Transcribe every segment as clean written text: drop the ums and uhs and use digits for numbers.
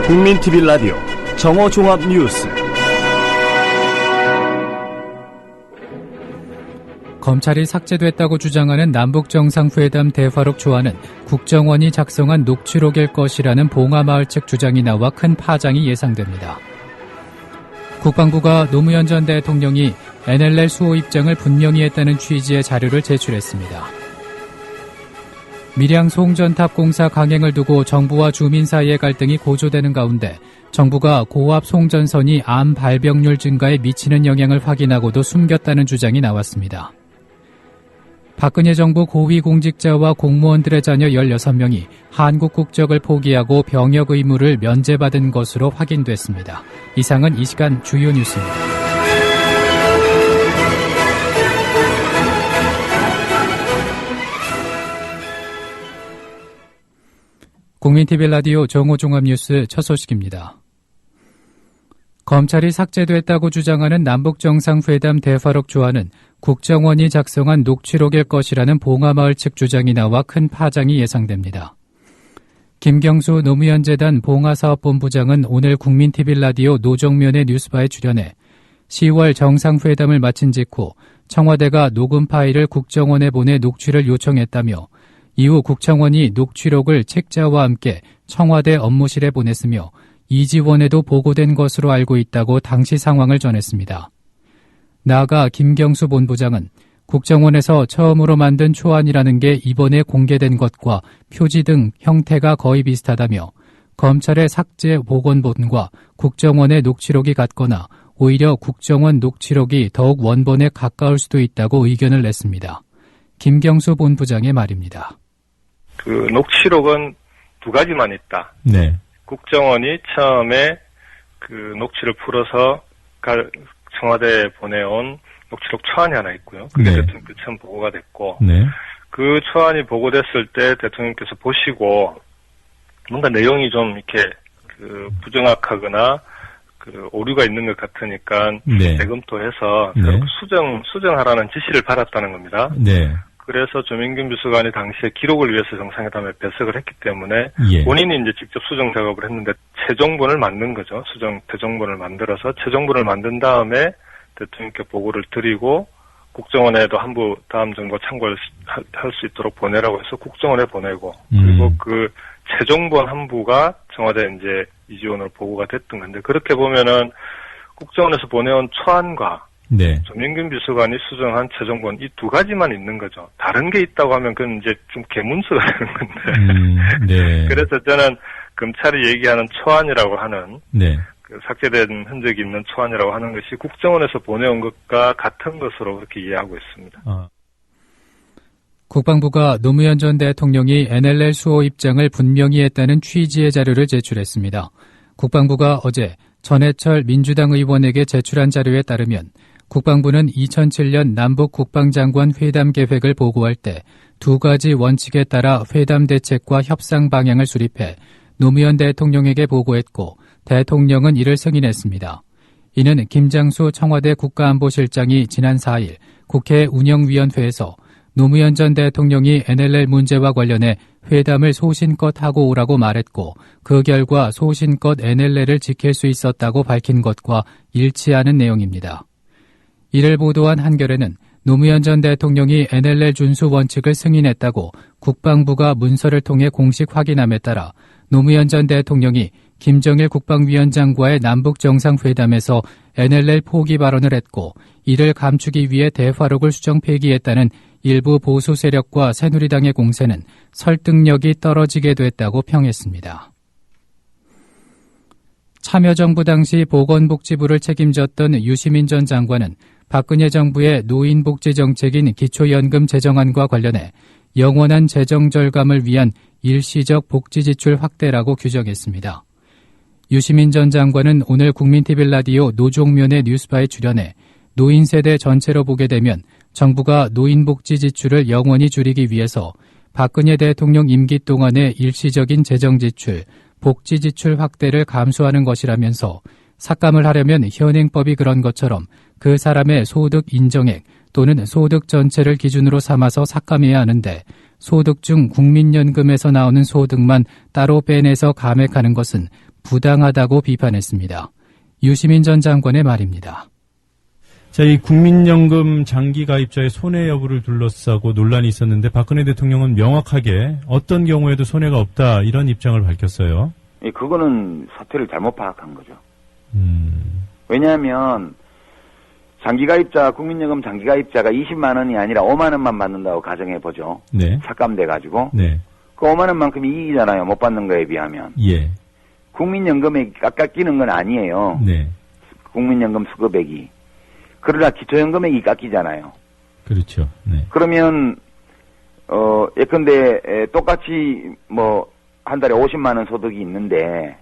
국민TV 라디오 정오종합뉴스. 검찰이 삭제됐다고 주장하는 남북정상회담 대화록 초안은 국정원이 작성한 녹취록일 것이라는 봉하마을 측 주장이 나와 큰 파장이 예상됩니다. 국방부가 노무현 전 대통령이 NLL 수호 입장을 분명히 했다는 취지의 자료를 제출했습니다. 밀양 송전탑 공사 강행을 두고 정부와 주민 사이의 갈등이 고조되는 가운데 정부가 고압 송전선이 암 발병률 증가에 미치는 영향을 확인하고도 숨겼다는 주장이 나왔습니다. 박근혜 정부 고위공직자와 공무원들의 자녀 16명이 한국 국적을 포기하고 병역 의무를 면제받은 것으로 확인됐습니다. 이상은 이 시간 주요 뉴스입니다. 국민TV 라디오 정오종합뉴스 첫 소식입니다. 검찰이 삭제됐다고 주장하는 남북정상회담 대화록 초안은 국정원이 작성한 녹취록일 것이라는 봉하마을 측 주장이 나와 큰 파장이 예상됩니다. 김경수 노무현재단 봉하사업본부장은 오늘 국민TV 라디오 노정면의 뉴스바에 출연해 10월 정상회담을 마친 직후 청와대가 녹음 파일을 국정원에 보내 녹취를 요청했다며 이후 국정원이 녹취록을 책자와 함께 청와대 업무실에 보냈으며 이지원에도 보고된 것으로 알고 있다고 당시 상황을 전했습니다. 나아가 김경수 본부장은 국정원에서 처음으로 만든 초안이라는 게 이번에 공개된 것과 표지 등 형태가 거의 비슷하다며 검찰의 삭제 복원본과 국정원의 녹취록이 같거나 오히려 국정원 녹취록이 더욱 원본에 가까울 수도 있다고 의견을 냈습니다. 김경수 본부장의 말입니다. 그 녹취록은 두 가지만 있다. 네. 국정원이 처음에 그 녹취를 풀어서 청와대에 보내온 녹취록 초안이 하나 있고요. 그게 네. 대통령께 처음 보고가 됐고, 네. 그 초안이 보고됐을 때 대통령께서 보시고 뭔가 내용이 좀 이렇게 그 부정확하거나 그 오류가 있는 것 같으니까 네. 재검토해서 네. 수정하라는 지시를 받았다는 겁니다. 네. 그래서 조민균 비서관이 당시에 기록을 위해서 정상회담에 배석을 했기 때문에 예. 본인이 이제 직접 수정 작업을 했는데 최종본을 만든 거죠. 최종본을 만들어서 최종본을 만든 다음에 대통령께 보고를 드리고 국정원에도 한부 다음 정보 참고할 수 있도록 보내라고 해서 국정원에 보내고 그리고 그 최종본 한부가 청와대 이제 이지원으로 보고가 됐던 건데 그렇게 보면은 국정원에서 보내온 초안과 네. 조민균 비서관이 수정한 최종본 이 두 가지만 있는 거죠. 다른 게 있다고 하면 그건 이제 좀 개문서가 되는 건데. 네. 그래서 저는 검찰이 얘기하는 초안이라고 하는 네. 그 삭제된 흔적이 있는 초안이라고 하는 것이 국정원에서 보내온 것과 같은 것으로 그렇게 이해하고 있습니다. 국방부가 노무현 전 대통령이 NLL 수호 입장을 분명히 했다는 취지의 자료를 제출했습니다. 국방부가 어제 전해철 민주당 의원에게 제출한 자료에 따르면 국방부는 2007년 남북 국방장관 회담 계획을 보고할 때 두 가지 원칙에 따라 회담 대책과 협상 방향을 수립해 노무현 대통령에게 보고했고 대통령은 이를 승인했습니다. 이는 김장수 청와대 국가안보실장이 지난 4일 국회 운영위원회에서 노무현 전 대통령이 NLL 문제와 관련해 회담을 소신껏 하고 오라고 말했고 그 결과 소신껏 NLL을 지킬 수 있었다고 밝힌 것과 일치하는 내용입니다. 이를 보도한 한겨레는 노무현 전 대통령이 NLL 준수 원칙을 승인했다고 국방부가 문서를 통해 공식 확인함에 따라 노무현 전 대통령이 김정일 국방위원장과의 남북정상회담에서 NLL 포기 발언을 했고 이를 감추기 위해 대화록을 수정 폐기했다는 일부 보수 세력과 새누리당의 공세는 설득력이 떨어지게 됐다고 평했습니다. 참여정부 당시 보건복지부를 책임졌던 유시민 전 장관은 박근혜 정부의 노인복지 정책인 기초연금 제정안과 관련해 영원한 재정 절감을 위한 일시적 복지 지출 확대라고 규정했습니다. 유시민 전 장관은 오늘 국민TV 라디오 노종면의 뉴스바에 출연해 노인 세대 전체로 보게 되면 정부가 노인복지 지출을 영원히 줄이기 위해서 박근혜 대통령 임기 동안의 일시적인 재정 지출, 복지 지출 확대를 감수하는 것이라면서 삭감을 하려면 현행법이 그런 것처럼 그 사람의 소득 인정액 또는 소득 전체를 기준으로 삼아서 삭감해야 하는데 소득 중 국민연금에서 나오는 소득만 따로 빼내서 감액하는 것은 부당하다고 비판했습니다. 유시민 전 장관의 말입니다. 자, 이 국민연금 장기가입자의 손해 여부를 둘러싸고 논란이 있었는데 박근혜 대통령은 명확하게 어떤 경우에도 손해가 없다 이런 입장을 밝혔어요. 그거는 사태를 잘못 파악한 거죠. 왜냐하면 장기가입자, 국민연금 장기가입자가 20만 원이 아니라 5만 원만 받는다고 가정해보죠. 네. 삭감돼가지고. 네. 그 5만 원만큼이 이익이잖아요. 못 받는 거에 비하면. 예. 국민연금액이 깎이는 건 아니에요. 네. 국민연금 수급액이. 그러나 기초연금액이 깎이잖아요. 그렇죠. 네. 그러면 예컨대 똑같이 한 달에 50만 원 소득이 있는데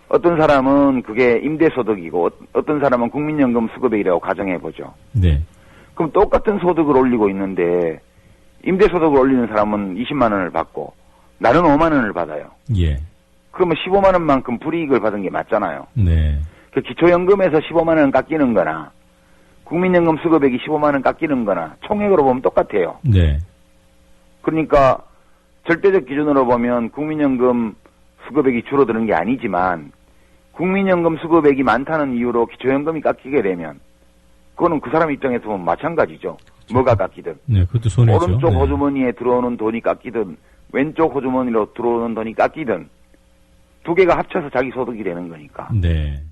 어떤 사람은 그게 임대소득이고 어떤 사람은 국민연금 수급액이라고 가정해보죠. 네. 그럼 똑같은 소득을 올리고 있는데 임대소득을 올리는 사람은 20만 원을 받고 나는 5만 원을 받아요. 예. 그러면 15만 원만큼 불이익을 받은 게 맞잖아요. 네. 그 기초연금에서 15만 원 깎이는 거나 국민연금 수급액이 15만 원 깎이는 거나 총액으로 보면 똑같아요. 네. 그러니까 절대적 기준으로 보면 국민연금 수급액이 줄어드는 게 아니지만 국민연금 수급액이 많다는 이유로 기초연금이 깎이게 되면 그거는 그 사람 입장에서 보면 마찬가지죠. 뭐가 깎이든. 네, 그것도 손해죠. 오른쪽 네. 호주머니에 들어오는 돈이 깎이든 왼쪽 호주머니로 들어오는 돈이 깎이든 두 개가 합쳐서 자기 소득이 되는 거니까. 네.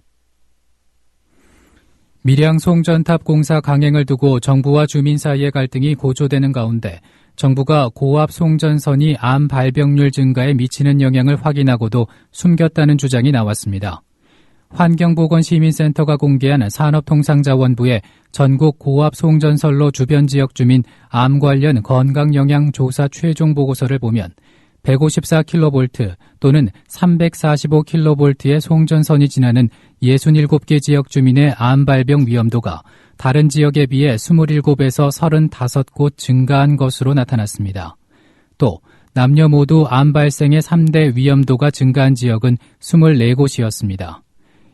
밀양 송전탑 공사 강행을 두고 정부와 주민 사이의 갈등이 고조되는 가운데 정부가 고압 송전선이 암 발병률 증가에 미치는 영향을 확인하고도 숨겼다는 주장이 나왔습니다. 환경보건시민센터가 공개한 산업통상자원부의 전국 고압 송전선로 주변 지역 주민 암 관련 건강영향조사 최종 보고서를 보면 154kV 또는 345kV의 송전선이 지나는 67개 지역 주민의 암 발병 위험도가 다른 지역에 비해 27에서 35곳 증가한 것으로 나타났습니다. 또 남녀 모두 암 발생의 3대 위험도가 증가한 지역은 24곳이었습니다.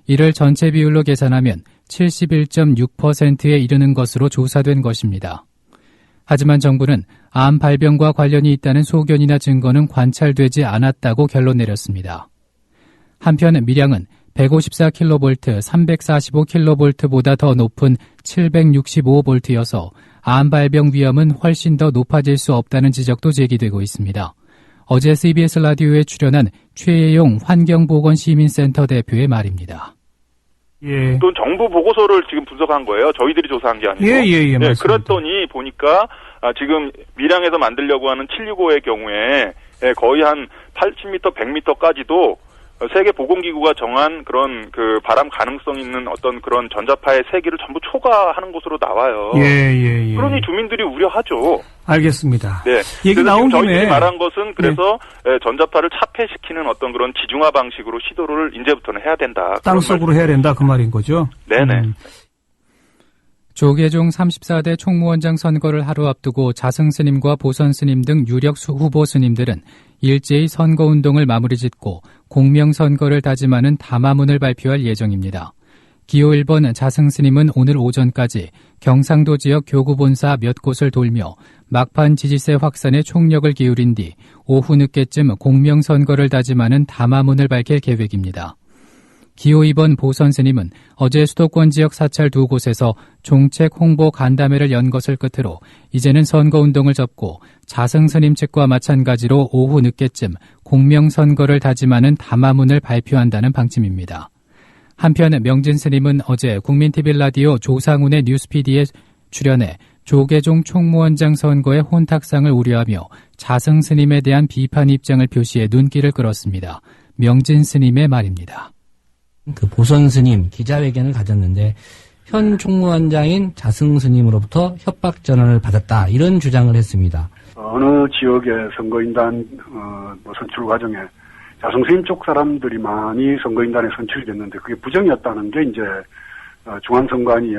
이를 전체 비율로 계산하면 71.6%에 이르는 것으로 조사된 것입니다. 하지만 정부는 암 발병과 관련이 있다는 소견이나 증거는 관찰되지 않았다고 결론 내렸습니다. 한편 밀양은 154kV, 345kV보다 더 높은 765V여서 암 발병 위험은 훨씬 더 높아질 수 없다는 지적도 제기되고 있습니다. 어제 CBS 라디오에 출연한 최예용 환경보건시민센터 대표의 말입니다. 예. 또 정부 보고서를 지금 분석한 거예요. 저희들이 조사한 게 아니고. 예, 네, 그랬더니 보니까 지금 밀양에서 만들려고 하는 765의 경우에 거의 한 80m, 100m까지도 세계보건기구가 정한 그런 그 바람 가능성 있는 어떤 그런 전자파의 세기를 전부 초과하는 것으로 나와요. 예. 그러니 주민들이 우려하죠. 알겠습니다. 네. 얘기 나온 김에 저희들이 말한 것은 그래서 전자파를 차폐시키는 어떤 그런 지중화 방식으로 시도를 이제부터는 해야 된다. 땅속으로 해야 된다 그 말인 거죠? 네네. 조계종 34대 총무원장 선거를 하루 앞두고 자승 스님과 보선 스님 등 유력 후보 스님들은 일제히 선거운동을 마무리 짓고 공명선거를 다짐하는 담화문을 발표할 예정입니다. 기호 1번 자승 스님은 오늘 오전까지 경상도 지역 교구본사 몇 곳을 돌며 막판 지지세 확산에 총력을 기울인 뒤 오후 늦게쯤 공명선거를 다짐하는 담화문을 밝힐 계획입니다. 기호 2번 보선 스님은 어제 수도권 지역 사찰 2곳에서 종책 홍보 간담회를 연 것을 끝으로 이제는 선거운동을 접고 자승 스님 측과 마찬가지로 오후 늦게쯤 공명선거를 다짐하는 담화문을 발표한다는 방침입니다. 한편 명진 스님은 어제 국민TV 라디오 조상훈의 뉴스피디에 출연해 조계종 총무원장 선거의 혼탁상을 우려하며 자승 스님에 대한 비판 입장을 표시해 눈길을 끌었습니다. 명진 스님의 말입니다. 그 보선 스님 기자회견을 가졌는데 현 총무원장인 자승 스님으로부터 협박 전화를 받았다 이런 주장을 했습니다. 어느 지역의 선거인단 선출 과정에 자승 스님 쪽 사람들이 많이 선거인단에 선출이 됐는데 그게 부정이었다는 게 이제 중앙선관위에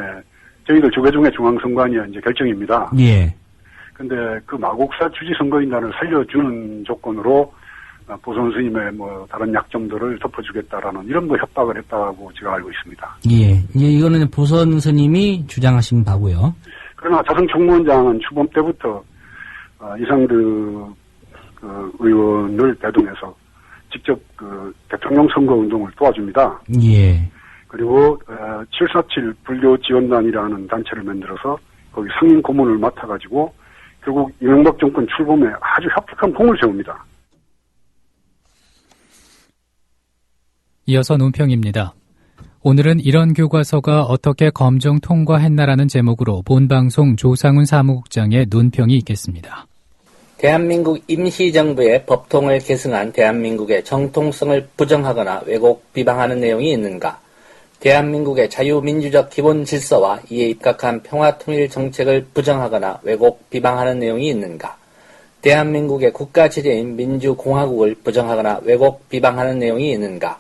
저희들 조계종의 중앙선관위의 이제 결정입니다. 예. 근데 그 마곡사 주지 선거인단을 살려주는 조건으로 보선 스님의 다른 약점들을 덮어주겠다라는 이런 협박을 했다고 제가 알고 있습니다. 예. 이제 이거는 보선 스님이 주장하신 바고요. 그러나 자승 총무원장은 추범 때부터 이상득 의원을 대동해서 직접 그 대통령 선거 운동을 도와줍니다. 예. 그리고 747 불교 지원단이라는 단체를 만들어서 거기 상임 고문을 맡아가지고 결국 이명박 정권 출범에 아주 협력한 공을 세웁니다. 이어서 논평입니다. 오늘은 이런 교과서가 어떻게 검정 통과했나라는 제목으로 본방송 조상훈 사무국장의 논평이 있겠습니다. 대한민국 임시정부의 법통을 계승한 대한민국의 정통성을 부정하거나 왜곡 비방하는 내용이 있는가? 대한민국의 자유민주적 기본 질서와 이에 입각한 평화통일 정책을 부정하거나 왜곡 비방하는 내용이 있는가? 대한민국의 국가체제인 민주공화국을 부정하거나 왜곡 비방하는 내용이 있는가?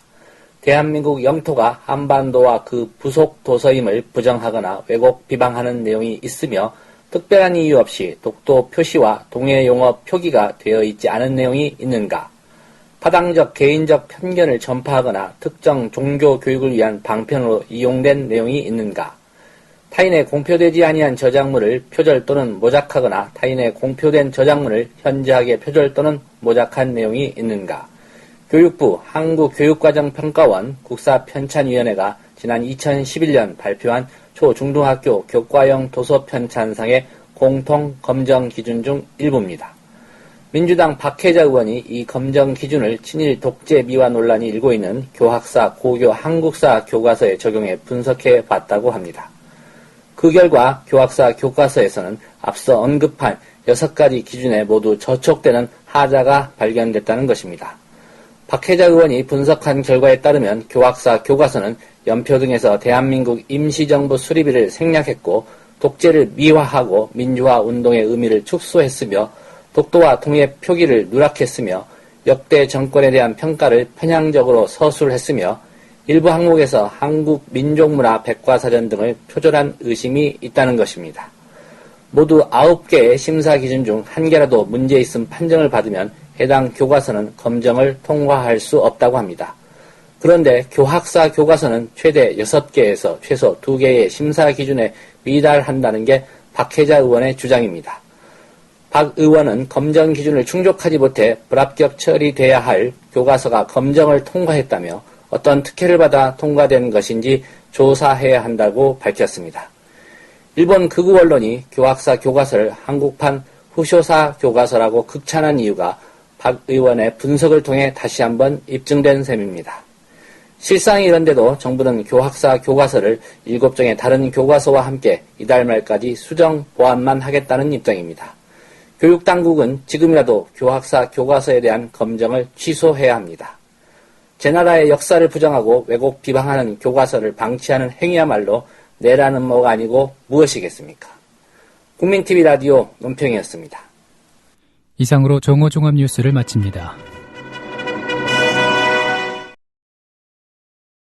대한민국 영토가 한반도와 그 부속 도서임을 부정하거나 왜곡 비방하는 내용이 있으며 특별한 이유 없이 독도 표시와 동해 용어 표기가 되어 있지 않은 내용이 있는가? 파당적 개인적 편견을 전파하거나 특정 종교 교육을 위한 방편으로 이용된 내용이 있는가? 타인에 공표되지 아니한 저작물을 표절 또는 모작하거나 타인에 공표된 저작물을 현저하게 표절 또는 모작한 내용이 있는가? 교육부 한국교육과정평가원 국사편찬위원회가 지난 2011년 발표한 초중등학교 교과형 도서편찬상의 공통 검정 기준 중 일부입니다. 민주당 박혜자 의원이 이 검정 기준을 친일 독재 미화 논란이 일고 있는 교학사 고교 한국사 교과서에 적용해 분석해 봤다고 합니다. 그 결과 교학사 교과서에서는 앞서 언급한 6가지 기준에 모두 저촉되는 하자가 발견됐다는 것입니다. 박혜자 의원이 분석한 결과에 따르면 교학사 교과서는 연표 등에서 대한민국 임시정부 수립일을 생략했고 독재를 미화하고 민주화 운동의 의미를 축소했으며 독도와 통해 표기를 누락했으며 역대 정권에 대한 평가를 편향적으로 서술했으며 일부 항목에서 한국 민족문화 백과사전 등을 표절한 의심이 있다는 것입니다. 모두 9개의 심사 기준 중 1개라도 문제 있음 판정을 받으면 해당 교과서는 검정을 통과할 수 없다고 합니다. 그런데 교학사 교과서는 최대 6개에서 최소 2개의 심사 기준에 미달한다는 게 박혜자 의원의 주장입니다. 박 의원은 검정 기준을 충족하지 못해 불합격 처리돼야 할 교과서가 검정을 통과했다며 어떤 특혜를 받아 통과된 것인지 조사해야 한다고 밝혔습니다. 일본 극우 언론이 교학사 교과서를 한국판 후쇼사 교과서라고 극찬한 이유가 박 의원의 분석을 통해 다시 한번 입증된 셈입니다. 실상이 이런데도 정부는 교학사 교과서를 7종의 다른 교과서와 함께 이달 말까지 수정 보완만 하겠다는 입장입니다. 교육당국은 지금이라도 교학사 교과서에 대한 검정을 취소해야 합니다. 제 나라의 역사를 부정하고 왜곡 비방하는 교과서를 방치하는 행위야말로 내라는 뭐가 아니고 무엇이겠습니까? 국민TV 라디오 논평이었습니다. 이상으로 정오종합 뉴스를 마칩니다.